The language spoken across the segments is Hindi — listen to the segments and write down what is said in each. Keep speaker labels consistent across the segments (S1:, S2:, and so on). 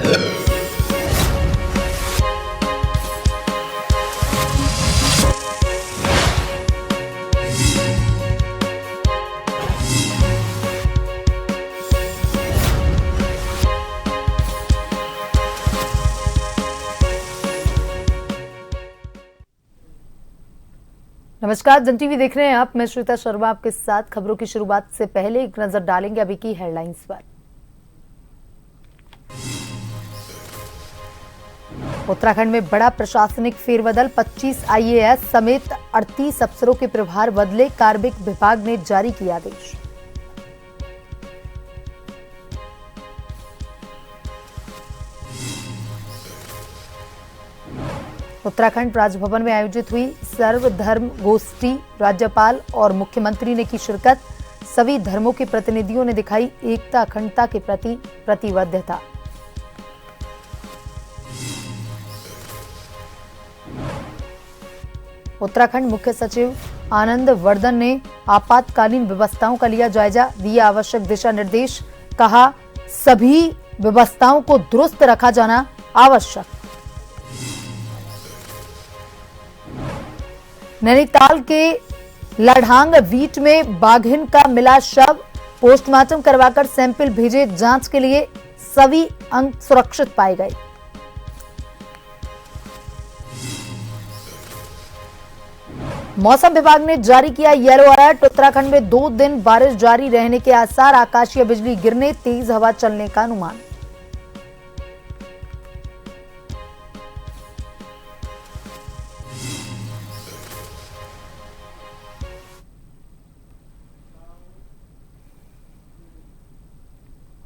S1: नमस्कार, जन टीवी देख रहे हैं आप। मैं श्वेता शर्मा आपके साथ। खबरों की शुरुआत से पहले एक नजर डालेंगे अभी की हेडलाइंस पर। उत्तराखंड में बड़ा प्रशासनिक फेरबदल, 25 आईएएस समेत 38 अफसरों के प्रभार बदले, कार्मिक विभाग ने जारी किया आदेश। उत्तराखंड राजभवन में आयोजित हुई सर्वधर्म गोष्ठी, राज्यपाल और मुख्यमंत्री ने की शिरकत। सभी धर्मों के प्रतिनिधियों ने दिखाई एकता अखंडता के प्रति प्रतिबद्धता। उत्तराखंड मुख्य सचिव आनंद वर्धन ने आपातकालीन व्यवस्थाओं का लिया जायजा, दिए आवश्यक दिशा निर्देश। कहा, सभी व्यवस्थाओं को दुरुस्त रखा जाना आवश्यक। नैनीताल के लढ़ांग वीट में बाघिन का मिला शव, पोस्टमार्टम करवाकर सैंपल भेजे जांच के लिए। सभी अंग सुरक्षित पाए गए। मौसम विभाग ने जारी किया येलो अलर्ट, उत्तराखंड में 2 दिन बारिश जारी रहने के आसार, आकाशीय बिजली गिरने, तेज हवा चलने का अनुमान।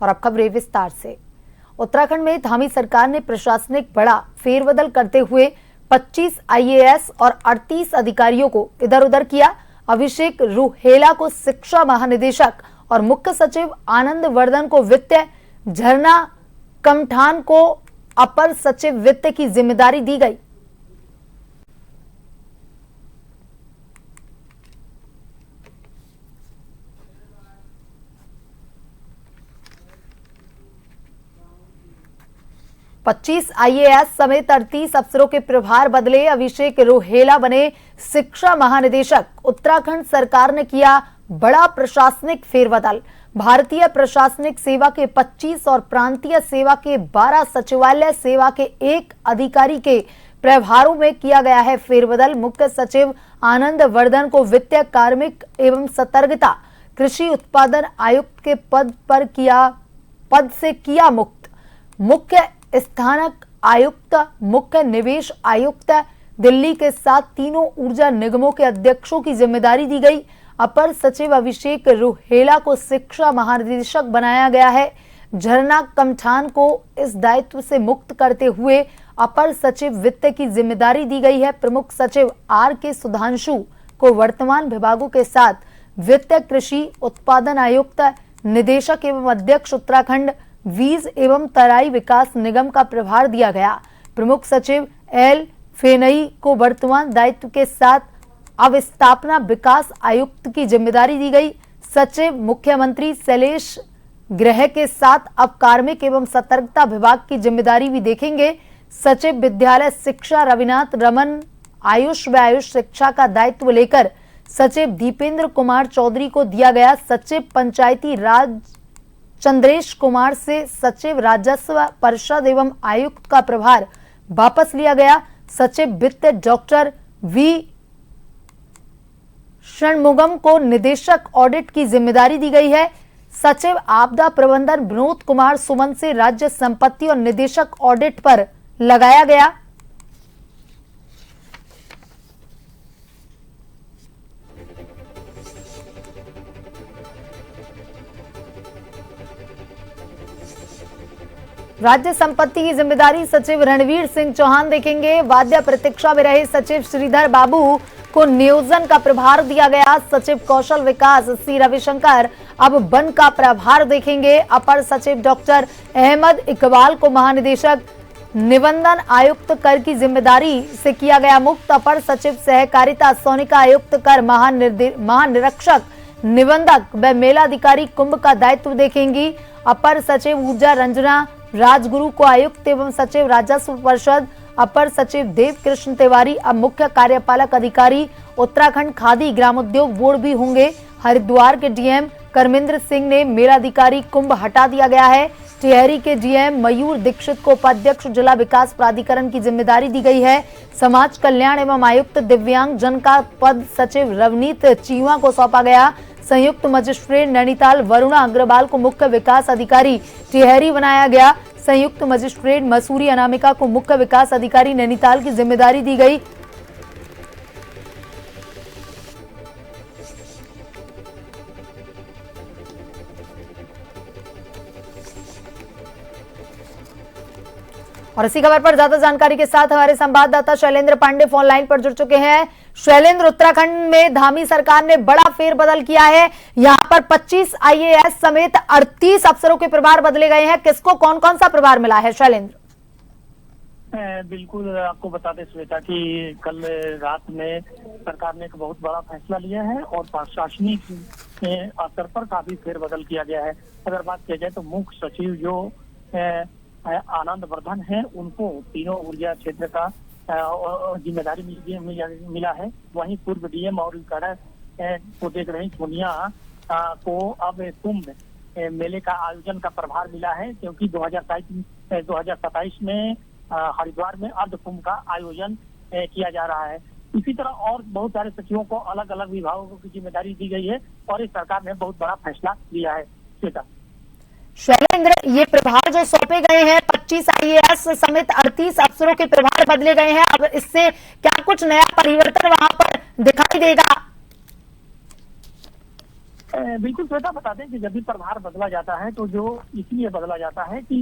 S1: और अब खबरें विस्तार से। उत्तराखंड में धामी सरकार ने प्रशासनिक बड़ा फेरबदल करते हुए 25 आईएएस और 38 अधिकारियों को इधर उधर किया। अभिषेक रुहेला को शिक्षा महानिदेशक और मुख्य सचिव आनंद वर्धन को वित्त, झरना कमठान को अपर सचिव वित्त की जिम्मेदारी दी गई। पच्चीस आईएएस समेत 38 अफसरों के प्रभार बदले, अभिषेक रुहेला बने शिक्षा महानिदेशक। उत्तराखंड सरकार ने किया बड़ा प्रशासनिक फेरबदल। भारतीय प्रशासनिक सेवा के 25 और प्रांतीय सेवा के 12 सचिवालय सेवा के 1 अधिकारी के प्रभारों में किया गया है फेरबदल। मुख्य सचिव आनंद वर्धन को वित्त, कार्मिक एवं सतर्कता, कृषि उत्पादन आयुक्त के पद से किया मुक्त। मुख्य स्थानक आयुक्त, मुख्य निवेश आयुक्त दिल्ली के साथ तीनों ऊर्जा निगमों के अध्यक्षों की जिम्मेदारी दी गई। अपर सचिव अभिषेक रुहेला को शिक्षा महानिदेशक बनाया गया है। झरना कमठान को इस दायित्व से मुक्त करते हुए अपर सचिव वित्त की जिम्मेदारी दी गई है। प्रमुख सचिव आर के सुधांशु को वर्तमान विभागों के साथ वित्त, कृषि उत्पादन आयुक्त, निदेशक एवं अध्यक्ष उत्तराखंड वीज एवं तराई विकास निगम का प्रभार दिया गया। प्रमुख सचिव एल फेनई को वर्तमान दायित्व के साथ अवस्थापना विकास आयुक्त की जिम्मेदारी दी गई। सचिव मुख्यमंत्री शैलेश गृह के साथ अब कार्मिक एवं सतर्कता विभाग की जिम्मेदारी भी देखेंगे। सचिव विद्यालय शिक्षा रविनाथ रमन आयुष व आयुष शिक्षा का दायित्व लेकर सचिव दीपेंद्र कुमार चौधरी को दिया गया। सचिव पंचायती राज चंद्रेश कुमार से सचिव राजस्व परिषद एवं आयुक्त का प्रभार वापस लिया गया। सचिव वित्त डॉक्टर वी षणमुगम को निदेशक ऑडिट की जिम्मेदारी दी गई है। सचिव आपदा प्रबंधन विनोद कुमार सुमन से राज्य संपत्ति और निदेशक ऑडिट पर लगाया गया। राज्य संपत्ति की जिम्मेदारी सचिव रणवीर सिंह चौहान देखेंगे। वाद्य प्रतीक्षा में रहे सचिव श्रीधर बाबू को नियोजन का प्रभार दिया गया। सचिव कौशल विकास सी रविशंकर अब वन का प्रभार देखेंगे। अपर सचिव डॉक्टर अहमद इकबाल को महानिदेशक निबंधन आयुक्त कर की जिम्मेदारी से किया गया मुक्त। अपर सचिव सहकारिता सोनिका आयुक्त कर महानिरीक्षक निबंधक व मेलाधिकारी कुंभ का दायित्व देखेंगी। अपर सचिव ऊर्जा रंजना राजगुरु को आयुक्त एवं सचिव राजस्व परिषद, अपर सचिव देव कृष्ण तिवारी अब मुख्य कार्यपालक अधिकारी उत्तराखंड खादी ग्रामोद्योग बोर्ड भी होंगे। हरिद्वार के डीएम करमिंदर सिंह ने मेलाधिकारी कुंभ हटा दिया गया है। टिहरी के डीएम मयूर दीक्षित को उपाध्यक्ष जिला विकास प्राधिकरण की जिम्मेदारी दी गई है। समाज कल्याण एवं आयुक्त दिव्यांग जन का पद सचिव रवनीत चीवा को सौंपा गया। संयुक्त मजिस्ट्रेट नैनीताल वरुणा अग्रवाल को मुख्य विकास अधिकारी टिहरी बनाया गया। संयुक्त मजिस्ट्रेट मसूरी अनामिका को मुख्य विकास अधिकारी नैनीताल की जिम्मेदारी दी गई। और इसी खबर पर ज्यादा जानकारी के साथ हमारे संवाददाता शैलेंद्र पांडे फोन लाइन पर जुड़ चुके हैं। शैलेंद्र, उत्तराखंड में धामी सरकार ने बड़ा फेरबदल किया है। यहां पर 25 आईएएस समेत 38 अफसरों के प्रभार बदले गए हैं। किसको कौन कौन सा प्रभार मिला है शैलेंद्र?
S2: बिल्कुल, आपको बता दें श्वेता कि कल रात में सरकार ने एक बहुत बड़ा फैसला लिया है और प्रशासनिक स्तर पर काफी फेरबदल किया गया है। अगर बात किया जाए तो मुख्य सचिव जो आनंद वर्धन है, उनको तीनों ऊर्जा क्षेत्र का जिम्मेदारी मिला है। वहीं पूर्व डीएम और को देख रही सोनिया को अब कुंभ मेले का आयोजन का प्रभार मिला है, क्योंकि 2027 में हरिद्वार में अर्ध कुंभ का आयोजन किया जा रहा है। इसी तरह और बहुत सारे सचिवों को अलग अलग विभागों की जिम्मेदारी दी गई है और इस सरकार ने बहुत बड़ा फैसला लिया है।
S1: शैलेंद्र, ये प्रभार जो सौंपे गए हैं, 25 आईएएस समेत 38 अफसरों के प्रभार बदले गए हैं, अब इससे क्या कुछ नया परिवर्तन वहां पर दिखाई देगा?
S2: बिल्कुल श्वेता, बता दें कि जब भी प्रभार बदला जाता है तो जो इसलिए बदला जाता है कि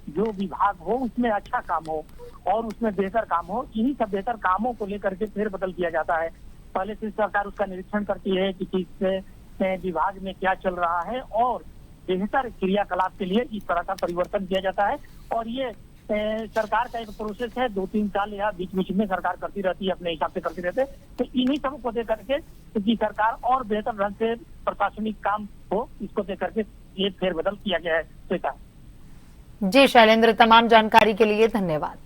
S2: जो विभाग हो उसमें अच्छा काम हो और उसमें बेहतर काम हो। इन्हीं सब बेहतर कामों को लेकर के फिर बदल किया जाता है। पहले से सरकार उसका निरीक्षण करती है कि किस विभाग में क्या चल रहा है और बेहतर क्रियाकलाप के लिए इस तरह का परिवर्तन किया जाता है। और ये सरकार का एक प्रोसेस है, 2-3 साल या बीच बीच में सरकार करती रहती है, अपने हिसाब से करती रहते हैं। तो इन्हीं सब को देकर के क्योंकि सरकार और बेहतर ढंग से प्रशासनिक काम हो, इसको देकर के ये फेरबदल किया गया है। श्वेता
S1: जी शैलेंद्र, तमाम जानकारी के लिए धन्यवाद।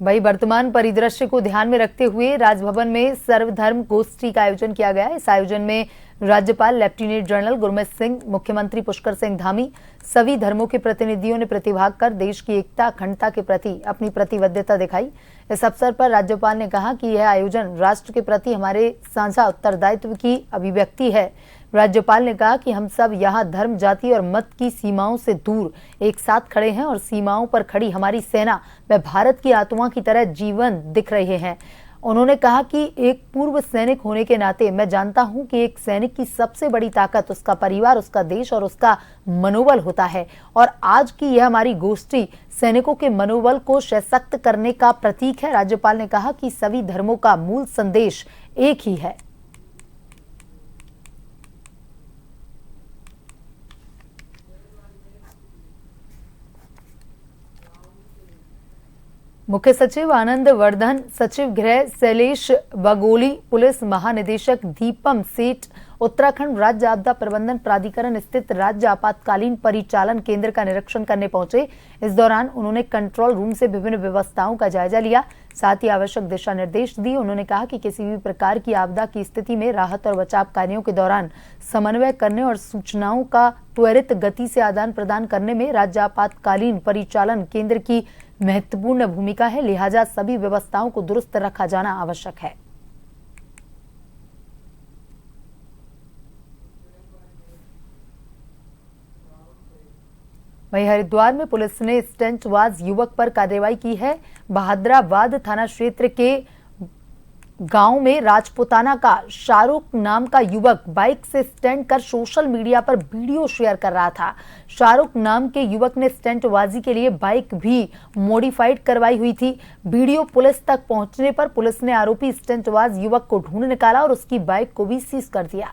S1: वही वर्तमान परिदृश्य को ध्यान में रखते हुए राजभवन में सर्वधर्म गोष्ठी का आयोजन किया गया। इस आयोजन में राज्यपाल लेफ्टिनेंट जनरल गुरमीत सिंह, मुख्यमंत्री पुष्कर सिंह धामी, सभी धर्मों के प्रतिनिधियों ने प्रतिभाग कर देश की एकता अखंडता के प्रति अपनी प्रतिबद्धता दिखाई। इस अवसर पर राज्यपाल ने कहा कि यह आयोजन राष्ट्र के प्रति हमारे साझा उत्तरदायित्व की अभिव्यक्ति है। राज्यपाल ने कहा कि हम सब यहाँ धर्म, जाति और मत की सीमाओं से दूर एक साथ खड़े हैं और सीमाओं पर खड़ी हमारी सेना व भारत की आत्मा की तरह जीवन दिख रहे हैं। उन्होंने कहा कि एक पूर्व सैनिक होने के नाते मैं जानता हूं कि एक सैनिक की सबसे बड़ी ताकत उसका परिवार, उसका देश और उसका मनोबल होता है और आज की यह हमारी गोष्ठी सैनिकों के मनोबल को सशक्त करने का प्रतीक है। राज्यपाल ने कहा कि सभी धर्मों का मूल संदेश एक ही है। मुख्य सचिव आनंद वर्धन, सचिव गृह शैलेश बगोली, पुलिस महानिदेशक दीपम सेठ उत्तराखंड राज्य आपदा प्रबंधन प्राधिकरण स्थित राज्य आपातकालीन परिचालन केंद्र का निरीक्षण करने पहुंचे। इस दौरान उन्होंने कंट्रोल रूम से विभिन्न व्यवस्थाओं का जायजा लिया, साथ ही आवश्यक दिशा निर्देश दिए। उन्होंने कहा कि किसी भी प्रकार की आपदा की स्थिति में राहत और बचाव कार्यों के दौरान समन्वय करने और सूचनाओं का त्वरित गति से आदान प्रदान करने में राज्य आपातकालीन परिचालन केंद्र की महत्वपूर्ण भूमिका है, लिहाजा सभी व्यवस्थाओं को दुरुस्त रखा जाना आवश्यक है। वहीं हरिद्वार में पुलिस ने स्टंटबाज युवक पर कार्रवाई की है। बहादराबाद थाना क्षेत्र के गांव में राजपुताना का शाहरुख नाम का युवक बाइक से स्टंट कर सोशल मीडिया पर वीडियो शेयर कर रहा था। शाहरुख नाम के युवक ने स्टंटबाजी के लिए बाइक भी मॉडिफाइड करवाई हुई थी। वीडियो पुलिस तक पहुंचने पर पुलिस ने आरोपी स्टंटबाज युवक को ढूंढ निकाला और उसकी बाइक को भी सीज कर दिया।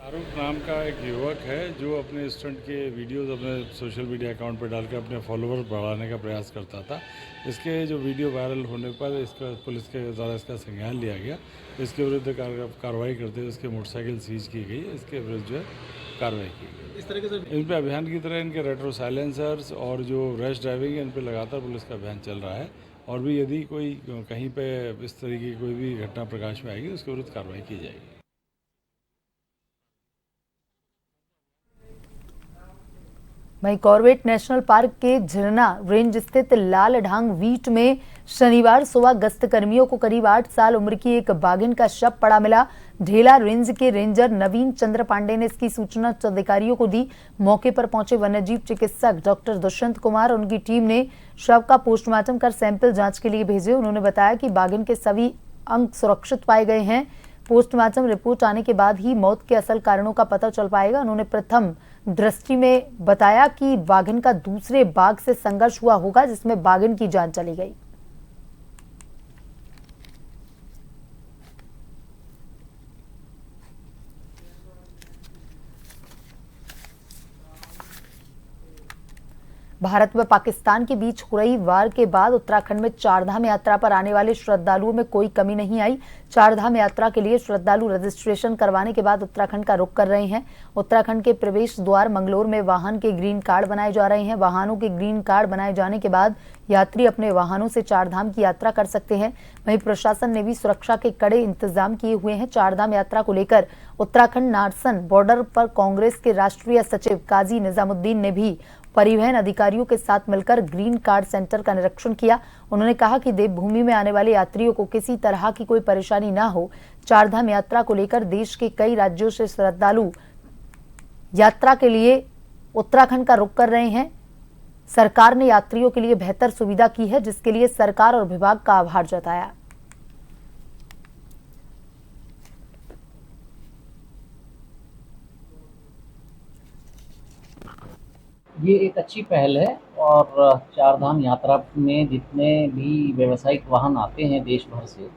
S3: फारूक नाम का एक युवक है जो अपने स्टंट के वीडियोस अपने सोशल मीडिया अकाउंट पर डाल के अपने फॉलोअर बढ़ाने का प्रयास करता था। इसके जो वीडियो वायरल होने पर इसका पुलिस के द्वारा इसका संज्ञान लिया गया। इसके विरुद्ध कार्रवाई करते हुए इसकी मोटरसाइकिल सीज की गई। इसके विरुद्ध जो है कार्रवाई की गई। इस तरीके से इन पर अभियान की तरह इनके रेट्रो साइलेंसर्स और जो रैश ड्राइविंग है इन पर लगातार पुलिस का अभियान चल रहा है। और भी यदि कोई कहीं पे इस तरीके की कोई भी घटना प्रकाश में आएगी तो उसके विरुद्ध कार्रवाई की जाएगी।
S1: वहीं कॉर्बेट नेशनल पार्क के झरना रेंज स्थित लाल ढांग वीट में शनिवार सुबह गश्तकर्मियों को करीब 8 साल उम्र की एक बाघिन का शव पड़ा मिला। ढेला रेंज के रेंजर नवीन चंद्र पांडे ने इसकी सूचना उच्च अधिकारियों को दी। मौके पर पहुंचे वन्यजीव चिकित्सक डॉक्टर दुष्यंत कुमार और उनकी टीम ने शव का पोस्टमार्टम कर सैंपल जांच के लिए भेजे। उन्होंने बताया कि बाघिन के सभी अंग सुरक्षित पाए गए हैं। पोस्टमार्टम रिपोर्ट आने के बाद ही मौत के असल कारणों का पता चल पाएगा। उन्होंने प्रथम दृष्टि में बताया कि बाघिन का दूसरे बाघ से संघर्ष हुआ होगा जिसमें बाघिन की जान चली गई। भारत व पाकिस्तान के बीच हो रही वार के बाद उत्तराखंड में चारधाम यात्रा पर आने वाले श्रद्धालुओं में कोई कमी नहीं आई। चारधाम यात्रा के लिए श्रद्धालु रजिस्ट्रेशन करवाने के बाद उत्तराखंड का रुख कर रहे हैं। उत्तराखंड के प्रवेश द्वार मंगलोर में वाहन के ग्रीन कार्ड बनाए जा रहे हैं। वाहनों के ग्रीन कार्ड बनाए जाने के बाद यात्री अपने वाहनों से चारधाम की यात्रा कर सकते हैं। वहीं प्रशासन ने भी सुरक्षा के कड़े इंतजाम किए हुए हैं। चारधाम यात्रा को लेकर उत्तराखंड नारसन बॉर्डर पर कांग्रेस के राष्ट्रीय सचिव काजी निजामुद्दीन ने भी परिवहन अधिकारियों के साथ मिलकर ग्रीन कार्ड सेंटर का निरीक्षण किया। उन्होंने कहा कि देवभूमि में आने वाले यात्रियों को किसी तरह की कोई परेशानी न हो। चारधाम यात्रा को लेकर देश के कई राज्यों से श्रद्धालु यात्रा के लिए उत्तराखंड का रुख कर रहे हैं। सरकार ने यात्रियों के लिए बेहतर सुविधा की है, जिसके लिए सरकार और विभाग का आभार जताया।
S4: ये एक अच्छी पहल है और चारधाम यात्रा में जितने भी व्यावसायिक वाहन आते हैं देश भर से,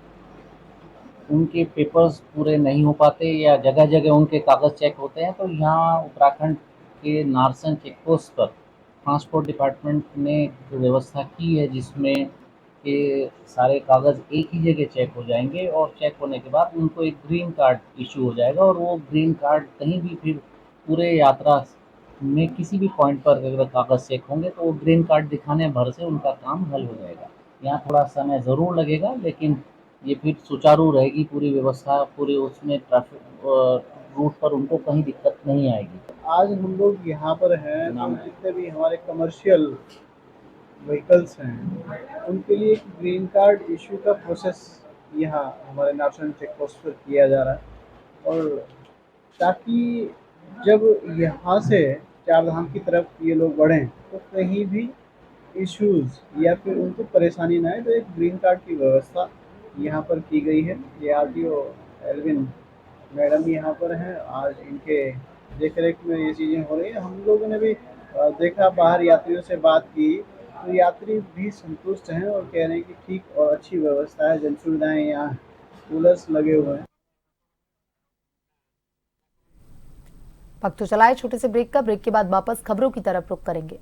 S4: उनके पेपर्स पूरे नहीं हो पाते या जगह जगह उनके कागज़ चेक होते हैं। तो यहाँ उत्तराखंड के नारसन चेक पोस्ट पर ट्रांसपोर्ट डिपार्टमेंट ने जो व्यवस्था की है जिसमें कि सारे कागज़ एक ही जगह चेक हो जाएंगे और चेक होने के बाद उनको एक ग्रीन कार्ड इशू हो जाएगा और वो ग्रीन कार्ड कहीं भी फिर पूरे यात्रा में किसी भी पॉइंट पर अगर कागज़ चेक होंगे तो वो ग्रीन कार्ड दिखाने भर से उनका काम हल हो जाएगा। यहाँ थोड़ा समय ज़रूर लगेगा लेकिन ये फिर सुचारू रहेगी पूरी व्यवस्था, पूरे उसमें ट्रैफिक रूट पर उनको कहीं दिक्कत नहीं आएगी।
S5: आज हम लोग यहाँ पर हैं तो जितने भी हमारे कमर्शियल व्हीकल्स हैं उनके लिए एक ग्रीन कार्ड इशू का प्रोसेस यहाँ हमारे नारसन चेक पोस्ट पर किया जा रहा है और ताकि जब यहाँ से चारधाम की तरफ ये लोग बढ़ें तो कहीं भी इश्यूज या फिर उनको परेशानी ना आए। तो एक ग्रीन कार्ड की व्यवस्था यहाँ पर की गई है। ये आरटीओ एल्विन मैडम यहाँ पर हैं। आज इनके देखरेख में ये चीज़ें हो रही हैं। हम लोगों ने भी देखा, बाहर यात्रियों से बात की तो यात्री भी संतुष्ट हैं और कह रहे हैं कि ठीक और अच्छी व्यवस्था है, जन सुविधाएँ यहाँ कूलर्स लगे हुए हैं।
S1: वक्त तो चलाए छोटे से ब्रेक का। ब्रेक के बाद वापस खबरों की तरफ रुख करेंगे।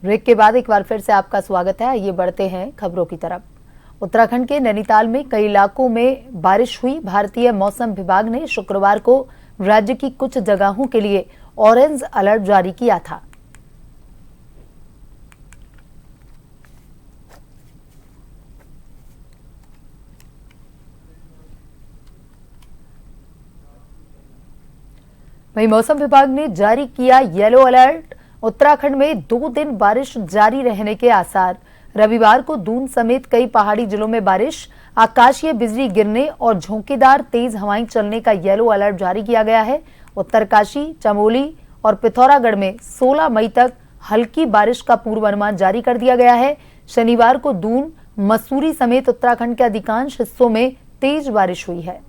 S1: ब्रेक के बाद एक बार फिर से आपका स्वागत है। ये बढ़ते हैं खबरों की तरफ। उत्तराखंड के नैनीताल में कई इलाकों में बारिश हुई। भारतीय मौसम विभाग ने शुक्रवार को राज्य की कुछ जगहों के लिए ऑरेंज अलर्ट जारी किया था। वहीं मौसम विभाग ने जारी किया येलो अलर्ट। उत्तराखंड में 2 दिन बारिश जारी रहने के आसार। रविवार को दून समेत कई पहाड़ी जिलों में बारिश, आकाशीय बिजली गिरने और झोंकेदार तेज हवाएं चलने का येलो अलर्ट जारी किया गया है। उत्तरकाशी, चमोली और पिथौरागढ़ में 16 मई तक हल्की बारिश का पूर्वानुमान जारी कर दिया गया है। शनिवार को दून, मसूरी समेत उत्तराखंड के अधिकांश हिस्सों में तेज बारिश हुई है।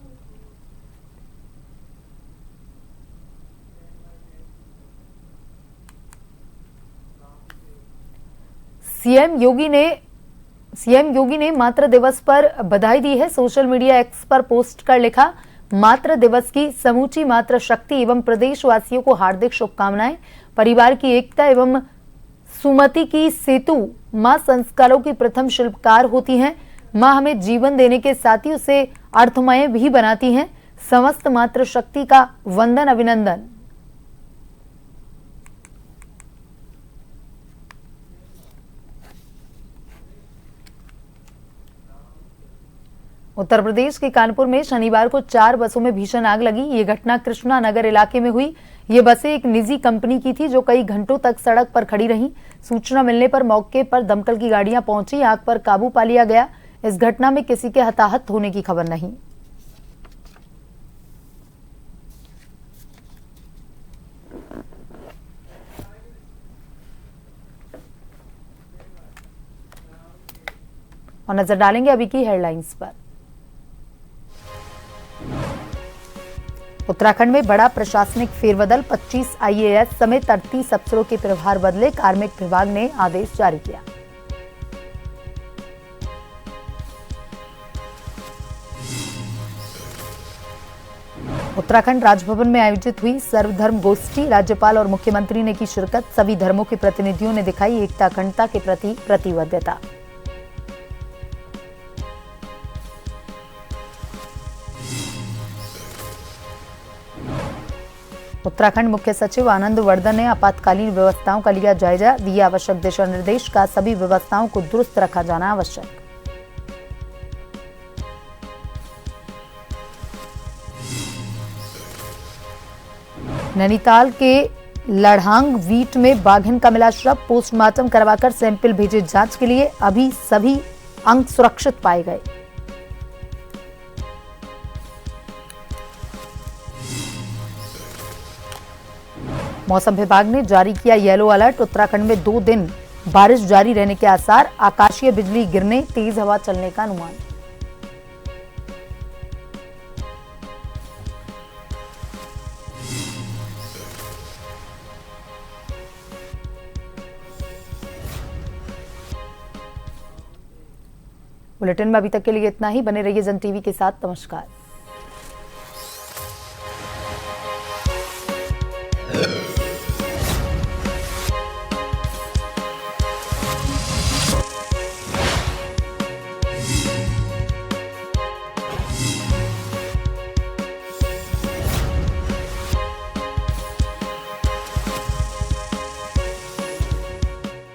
S1: सीएम योगी ने मातृ दिवस पर बधाई दी है। सोशल मीडिया एक्स पर पोस्ट कर लिखा, मातृ दिवस की समूची मातृ शक्ति एवं प्रदेशवासियों को हार्दिक शुभकामनाएं। परिवार की एकता एवं सुमति की सेतु मां संस्कारों की प्रथम शिल्पकार होती हैं। मां हमें जीवन देने के साथ ही उसे अर्थमय भी बनाती हैं। समस्त मातृ शक्ति का वंदन, अभिनंदन। उत्तर प्रदेश के कानपुर में शनिवार को 4 बसों में भीषण आग लगी। ये घटना कृष्णा नगर इलाके में हुई। ये बसें एक निजी कंपनी की थी जो कई घंटों तक सड़क पर खड़ी रहीं। सूचना मिलने पर मौके पर दमकल की गाड़ियां पहुंची, आग पर काबू पा लिया गया। इस घटना में किसी के हताहत होने की खबर नहीं। और नजर डालेंगे अभी की हेडलाइंस पर। उत्तराखंड में बड़ा प्रशासनिक फेरबदल, 25 आईएएस समेत 38 अफसरों के प्रभार बदले, कार्मिक विभाग ने आदेश जारी किया। उत्तराखंड राजभवन में आयोजित हुई सर्वधर्म गोष्ठी, राज्यपाल और मुख्यमंत्री ने की शिरकत। सभी धर्मों के प्रतिनिधियों ने दिखाई एकता अखंडता के प्रति प्रतिबद्धता। उत्तराखंड मुख्य सचिव आनंद वर्धन ने आपातकालीन व्यवस्थाओं का लिया जायजा, दिया आवश्यक दिशा निर्देश का सभी व्यवस्थाओं को दुरुस्त रखा जाना आवश्यक। नैनीताल के लड़ांग वीट में बाघिन का मिला शव, पोस्टमार्टम करवाकर सैंपल भेजे जांच के लिए। अभी सभी अंग सुरक्षित पाए गए। मौसम विभाग ने जारी किया येलो अलर्ट। उत्तराखंड में 2 दिन बारिश जारी रहने के आसार, आकाशीय बिजली गिरने, तेज हवा चलने का अनुमान। बुलेटिन में अभी तक के लिए इतना ही। बने रहिए जन टीवी के साथ। नमस्कार।